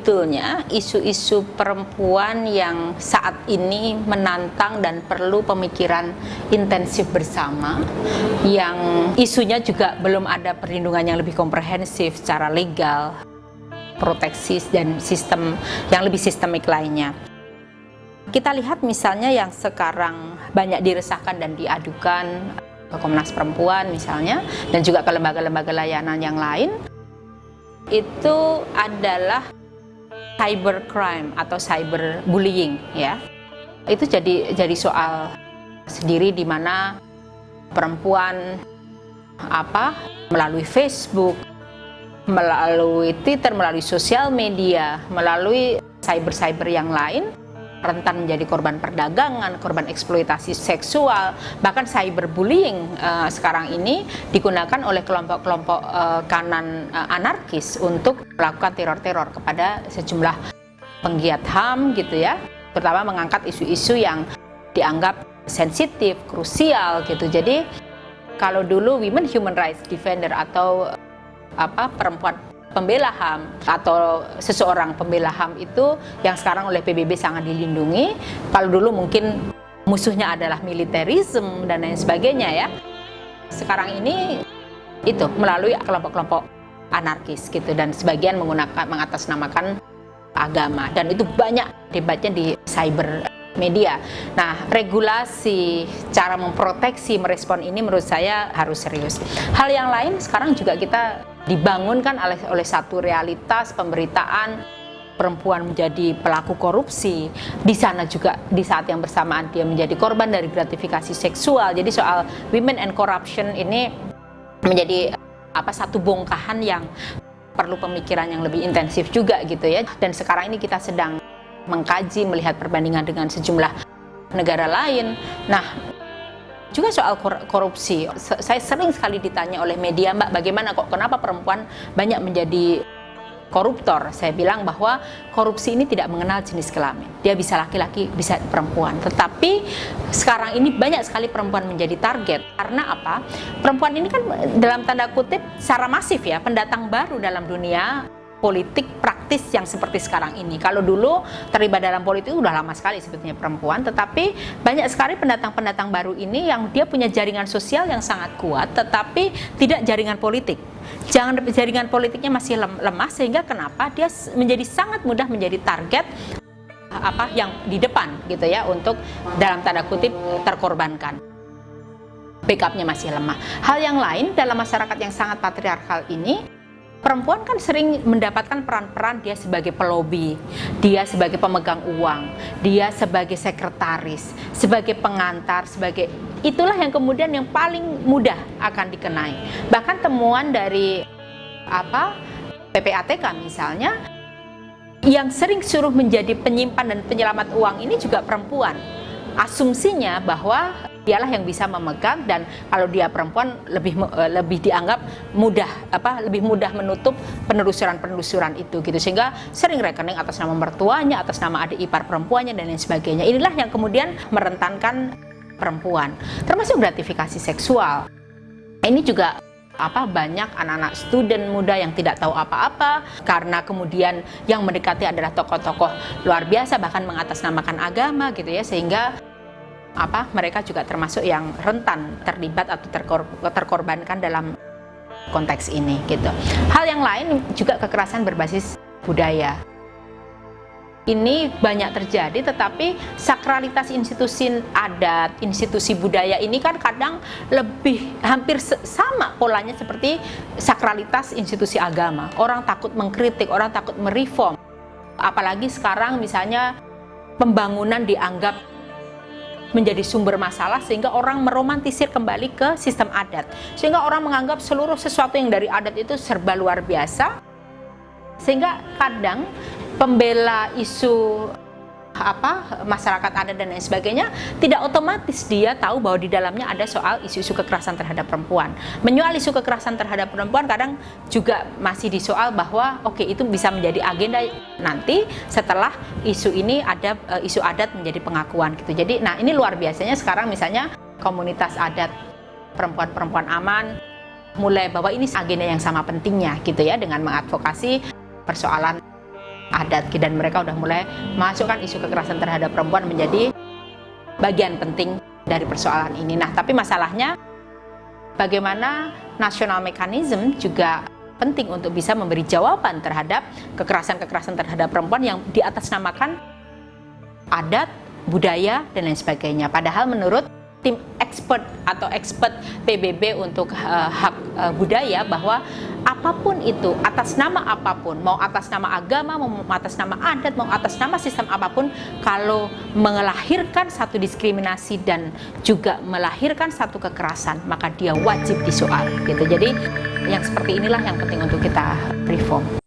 sebetulnya isu-isu perempuan yang saat ini menantang dan perlu pemikiran intensif bersama, yang isunya juga belum ada perlindungan yang lebih komprehensif secara legal, proteksi dan sistem yang lebih sistemik lainnya. Kita lihat misalnya yang sekarang banyak diresahkan dan diadukan ke Komnas Perempuan misalnya, dan juga ke lembaga-lembaga layanan yang lain, itu adalah cybercrime atau cyberbullying, ya. Itu jadi soal sendiri di mana perempuan melalui Facebook, melalui Twitter, melalui sosial media, melalui cyber yang lain rentan menjadi korban perdagangan, korban eksploitasi seksual, bahkan cyberbullying sekarang ini digunakan oleh kelompok-kelompok kanan anarkis untuk melakukan teror-teror kepada sejumlah penggiat HAM gitu ya, terutama mengangkat isu-isu yang dianggap sensitif, krusial gitu. Jadi kalau dulu Women Human Rights Defender atau perempuan pembela HAM atau seseorang pembela HAM itu yang sekarang oleh PBB sangat dilindungi. Kalau dulu mungkin musuhnya adalah militerisme dan lain sebagainya ya. Sekarang ini itu melalui kelompok-kelompok anarkis gitu, dan sebagian mengatasnamakan agama, dan itu banyak debatnya di cyber media. Nah, regulasi, cara memproteksi, merespon ini menurut saya harus serius. Hal yang lain sekarang juga kita dibangunkan oleh satu realitas pemberitaan perempuan menjadi pelaku korupsi. Di sana juga di saat yang bersamaan dia menjadi korban dari gratifikasi seksual. Jadi soal women and corruption ini menjadi satu bongkahan yang perlu pemikiran yang lebih intensif juga gitu ya. Dan sekarang ini kita sedang mengkaji, melihat perbandingan dengan sejumlah negara lain. Nah, juga soal korupsi, saya sering sekali ditanya oleh media, Mbak, bagaimana kok, kenapa perempuan banyak menjadi koruptor? Saya bilang bahwa korupsi ini tidak mengenal jenis kelamin. Dia bisa laki-laki, bisa perempuan. Tetapi sekarang ini banyak sekali perempuan menjadi target. Karena apa? Perempuan ini kan dalam tanda kutip secara masif ya, pendatang baru dalam dunia politik praktis yang seperti sekarang ini. Kalau dulu terlibat dalam politik udah lama sekali sebetulnya perempuan, tetapi banyak sekali pendatang-pendatang baru ini yang dia punya jaringan sosial yang sangat kuat, tetapi tidak jaringan politik. Jaringan politiknya masih lemah, sehingga kenapa dia menjadi sangat mudah menjadi target yang di depan gitu ya, untuk dalam tanda kutip terkorbankan. Backupnya masih lemah. Hal yang lain dalam masyarakat yang sangat patriarkal ini, perempuan kan sering mendapatkan peran-peran dia sebagai pelobi, dia sebagai pemegang uang, dia sebagai sekretaris, sebagai pengantar, itulah yang kemudian yang paling mudah akan dikenai. Bahkan temuan dari PPATK misalnya, yang sering suruh menjadi penyimpan dan penyelamat uang ini juga perempuan. Asumsinya bahwa dialah yang bisa memegang, dan kalau dia perempuan lebih dianggap lebih mudah menutup penelusuran itu gitu, sehingga sering rekening atas nama mertuanya, atas nama adik ipar perempuannya dan lain sebagainya. Inilah yang kemudian merentankan perempuan, termasuk gratifikasi seksual. Ini juga banyak anak-anak student muda yang tidak tahu apa-apa karena kemudian yang mendekati adalah tokoh-tokoh luar biasa, bahkan mengatasnamakan agama gitu ya, sehingga mereka juga termasuk yang rentan terlibat atau terkorbankan dalam konteks ini gitu. Hal yang lain juga kekerasan berbasis budaya. Ini banyak terjadi, tetapi sakralitas institusi adat, institusi budaya ini kan kadang hampir sama polanya seperti sakralitas institusi agama. Orang takut mengkritik, orang takut mereform. Apalagi sekarang misalnya pembangunan dianggap menjadi sumber masalah, sehingga orang meromantisir kembali ke sistem adat, sehingga orang menganggap seluruh sesuatu yang dari adat itu serba luar biasa, sehingga kadang pembela isu masyarakat adat dan lain sebagainya tidak otomatis dia tahu bahwa di dalamnya ada soal isu-isu kekerasan terhadap perempuan. Menyoal isu kekerasan terhadap perempuan kadang juga masih disoal bahwa itu bisa menjadi agenda nanti setelah isu ini ada isu adat menjadi pengakuan gitu. Jadi ini luar biasanya sekarang misalnya komunitas adat perempuan-perempuan aman mulai bahwa ini agenda yang sama pentingnya gitu ya, dengan mengadvokasi persoalan adat, dan mereka udah mulai masukkan isu kekerasan terhadap perempuan menjadi bagian penting dari persoalan ini. Nah, tapi masalahnya bagaimana national mechanism juga penting untuk bisa memberi jawaban terhadap kekerasan-kekerasan terhadap perempuan yang diatasnamakan adat, budaya, dan lain sebagainya. Padahal menurut tim expert PBB untuk hak budaya bahwa apapun itu, atas nama apapun, mau atas nama agama, mau atas nama adat, mau atas nama sistem apapun, kalau melahirkan satu diskriminasi dan juga melahirkan satu kekerasan, maka dia wajib disoal gitu. Jadi yang seperti inilah yang penting untuk kita reform.